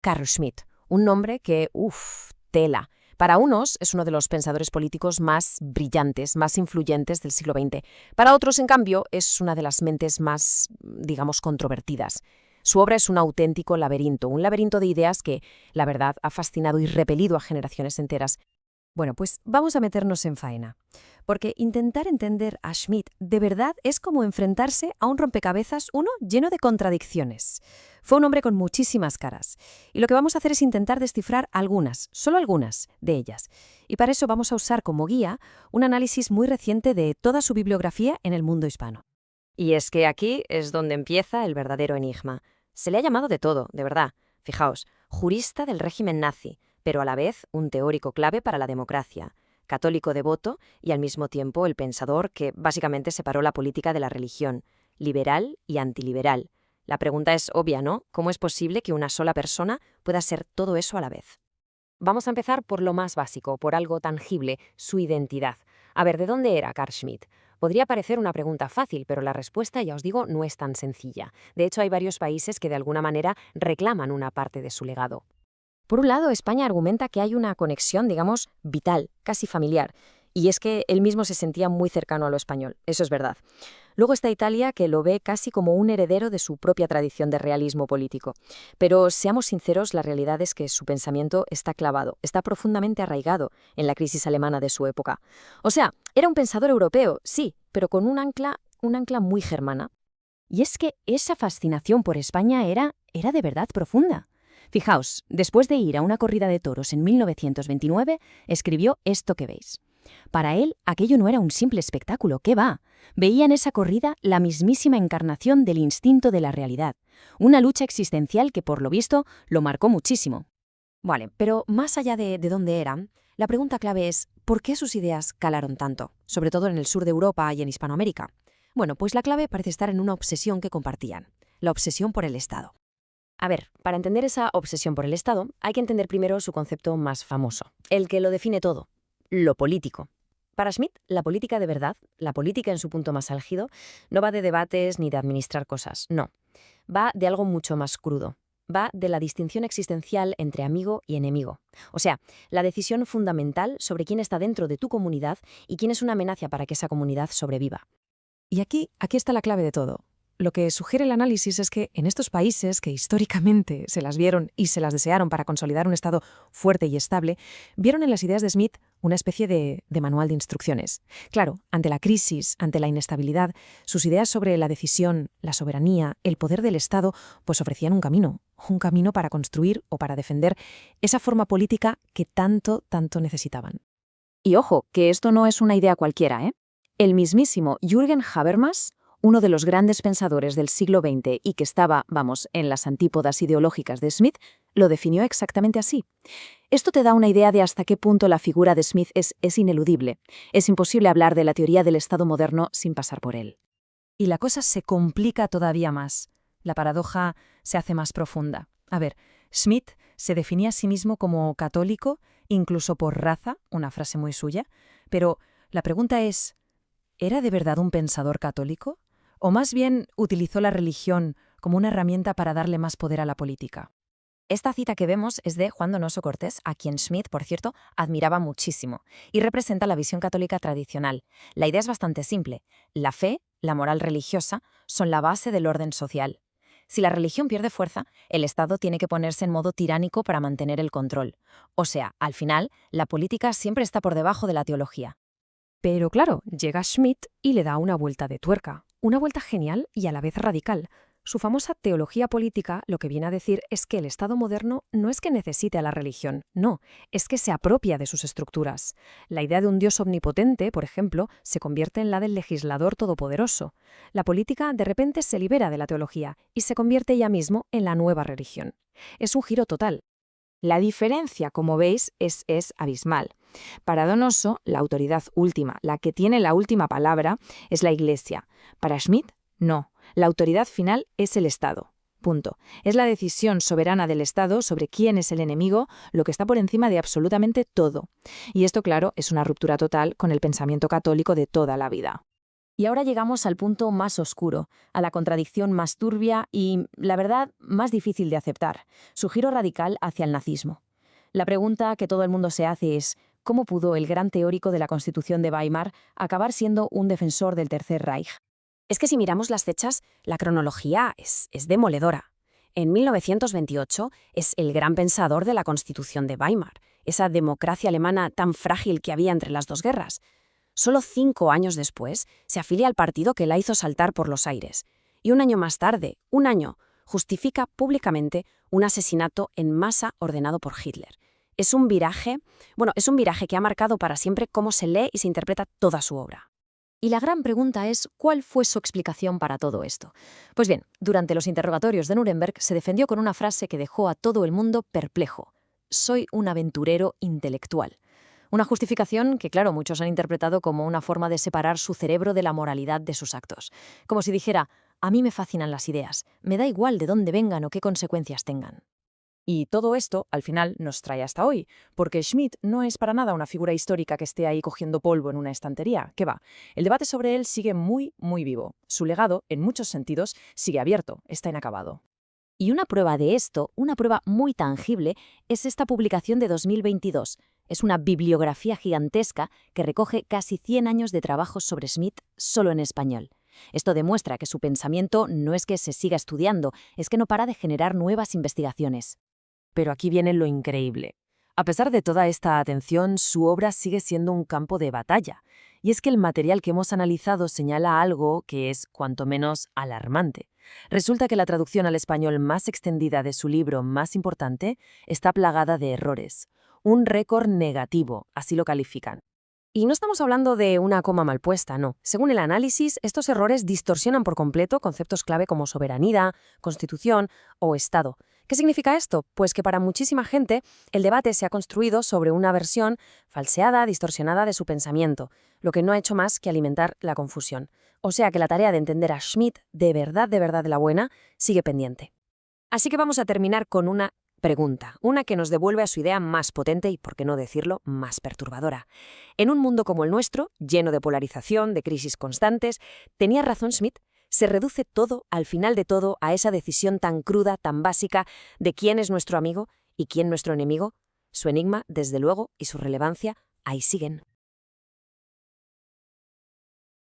Carl Schmitt, un nombre que, tela. Para unos es uno de los pensadores políticos más brillantes, más influyentes del siglo XX. Para otros, en cambio, es una de las mentes más, digamos, controvertidas. Su obra es un auténtico laberinto, un laberinto de ideas que, la verdad, ha fascinado y repelido a generaciones enteras. Bueno, pues vamos a meternos en faena, porque intentar entender a Schmitt de verdad es como enfrentarse a un rompecabezas, uno lleno de contradicciones. Fue un hombre con muchísimas caras, y lo que vamos a hacer es intentar descifrar algunas, solo algunas, de ellas. Y para eso vamos a usar como guía un análisis muy reciente de toda su bibliografía en el mundo hispano. Y es que aquí es donde empieza el verdadero enigma. Se le ha llamado de todo, de verdad. Fijaos, jurista del régimen nazi, pero a la vez un teórico clave para la democracia, católico devoto y al mismo tiempo el pensador que básicamente separó la política de la religión, liberal y antiliberal. La pregunta es obvia, ¿no? ¿Cómo es posible que una sola persona pueda ser todo eso a la vez? Vamos a empezar por lo más básico, por algo tangible, su identidad. A ver, ¿de dónde era Carl Schmitt? Podría parecer una pregunta fácil, pero la respuesta, ya os digo, no es tan sencilla. De hecho, hay varios países que de alguna manera reclaman una parte de su legado. Por un lado, España argumenta que hay una conexión, digamos, vital, casi familiar, y es que él mismo se sentía muy cercano a lo español, eso es verdad. Luego está Italia, que lo ve casi como un heredero de su propia tradición de realismo político. Pero seamos sinceros, la realidad es que su pensamiento está clavado, está profundamente arraigado en la crisis alemana de su época. O sea, era un pensador europeo, sí, pero con un ancla muy germana. Y es que esa fascinación por España era de verdad profunda. Fijaos, después de ir a una corrida de toros en 1929, escribió esto que veis. Para él, aquello no era un simple espectáculo, ¿qué va? Veía en esa corrida la mismísima encarnación del instinto de la realidad, una lucha existencial que, por lo visto, lo marcó muchísimo. Vale, pero más allá de dónde eran, la pregunta clave es ¿por qué sus ideas calaron tanto, sobre todo en el sur de Europa y en Hispanoamérica? Bueno, pues la clave parece estar en una obsesión que compartían, la obsesión por el Estado. A ver, para entender esa obsesión por el Estado, hay que entender primero su concepto más famoso, el que lo define todo, lo político. Para Schmitt, la política de verdad, la política en su punto más álgido, no va de debates ni de administrar cosas, no. Va de algo mucho más crudo. Va de la distinción existencial entre amigo y enemigo. O sea, la decisión fundamental sobre quién está dentro de tu comunidad y quién es una amenaza para que esa comunidad sobreviva. Y aquí está la clave de todo. Lo que sugiere el análisis es que en estos países que históricamente se las vieron y se las desearon para consolidar un Estado fuerte y estable, vieron en las ideas de Schmitt una especie de manual de instrucciones. Claro, ante la crisis, ante la inestabilidad, sus ideas sobre la decisión, la soberanía, el poder del Estado, pues ofrecían un camino para construir o para defender esa forma política que tanto necesitaban. Y ojo, que esto no es una idea cualquiera, ¿eh? El mismísimo Jürgen Habermas, uno de los grandes pensadores del siglo XX y que estaba, en las antípodas ideológicas de Schmitt, lo definió exactamente así. Esto te da una idea de hasta qué punto la figura de Schmitt es ineludible. Es imposible hablar de la teoría del Estado moderno sin pasar por él. Y la cosa se complica todavía más. La paradoja se hace más profunda. A ver, Schmitt se definía a sí mismo como católico, incluso por raza, una frase muy suya, pero la pregunta es, ¿era de verdad un pensador católico? ¿O más bien utilizó la religión como una herramienta para darle más poder a la política? Esta cita que vemos es de Juan Donoso Cortés, a quien Schmitt, por cierto, admiraba muchísimo, y representa la visión católica tradicional. La idea es bastante simple. La fe, la moral religiosa, son la base del orden social. Si la religión pierde fuerza, el Estado tiene que ponerse en modo tiránico para mantener el control. O sea, al final, la política siempre está por debajo de la teología. Pero claro, llega Schmitt y le da una vuelta de tuerca, una vuelta genial y a la vez radical. Su famosa teología política lo que viene a decir es que el Estado moderno no es que necesite a la religión, no, es que se apropia de sus estructuras. La idea de un Dios omnipotente, por ejemplo, se convierte en la del legislador todopoderoso. La política de repente se libera de la teología y se convierte ella mismo en la nueva religión. Es un giro total. La diferencia, como veis, es abismal. Para Donoso, la autoridad última, la que tiene la última palabra, es la Iglesia. Para Schmitt, no. La autoridad final es el Estado. Punto. Es la decisión soberana del Estado sobre quién es el enemigo, lo que está por encima de absolutamente todo. Y esto, claro, es una ruptura total con el pensamiento católico de toda la vida. Y ahora llegamos al punto más oscuro, a la contradicción más turbia y, la verdad, más difícil de aceptar, su giro radical hacia el nazismo. La pregunta que todo el mundo se hace es, ¿cómo pudo el gran teórico de la Constitución de Weimar acabar siendo un defensor del Tercer Reich? Es que si miramos las fechas, la cronología es demoledora. En 1928 es el gran pensador de la Constitución de Weimar, esa democracia alemana tan frágil que había entre las dos guerras. Solo 5 años después se afilia al partido que la hizo saltar por los aires. Y un año más tarde, justifica públicamente un asesinato en masa ordenado por Hitler. Es un viraje que ha marcado para siempre cómo se lee y se interpreta toda su obra. Y la gran pregunta es, ¿cuál fue su explicación para todo esto? Pues bien, durante los interrogatorios de Nuremberg se defendió con una frase que dejó a todo el mundo perplejo. Soy un aventurero intelectual. Una justificación que, claro, muchos han interpretado como una forma de separar su cerebro de la moralidad de sus actos. Como si dijera, a mí me fascinan las ideas, me da igual de dónde vengan o qué consecuencias tengan. Y todo esto, al final, nos trae hasta hoy, porque Schmitt no es para nada una figura histórica que esté ahí cogiendo polvo en una estantería, que va. El debate sobre él sigue muy, muy vivo. Su legado, en muchos sentidos, sigue abierto, está inacabado. Y una prueba de esto, una prueba muy tangible, es esta publicación de 2022. Es una bibliografía gigantesca que recoge casi 100 años de trabajos sobre Schmitt solo en español. Esto demuestra que su pensamiento no es que se siga estudiando, es que no para de generar nuevas investigaciones. Pero aquí viene lo increíble. A pesar de toda esta atención, su obra sigue siendo un campo de batalla. Y es que el material que hemos analizado señala algo que es, cuanto menos, alarmante. Resulta que la traducción al español más extendida de su libro más importante está plagada de errores. Un récord negativo, así lo califican. Y no estamos hablando de una coma mal puesta, no. Según el análisis, estos errores distorsionan por completo conceptos clave como soberanía, constitución o Estado. ¿Qué significa esto? Pues que para muchísima gente el debate se ha construido sobre una versión falseada, distorsionada de su pensamiento, lo que no ha hecho más que alimentar la confusión. O sea que la tarea de entender a Schmitt de verdad de la buena sigue pendiente. Así que vamos a terminar con una pregunta, una que nos devuelve a su idea más potente y, por qué no decirlo, más perturbadora. En un mundo como el nuestro, lleno de polarización, de crisis constantes, ¿tenía razón Schmitt? ¿Se reduce todo, al final de todo, a esa decisión tan cruda, tan básica, de quién es nuestro amigo y quién nuestro enemigo? Su enigma, desde luego, y su relevancia, ahí siguen.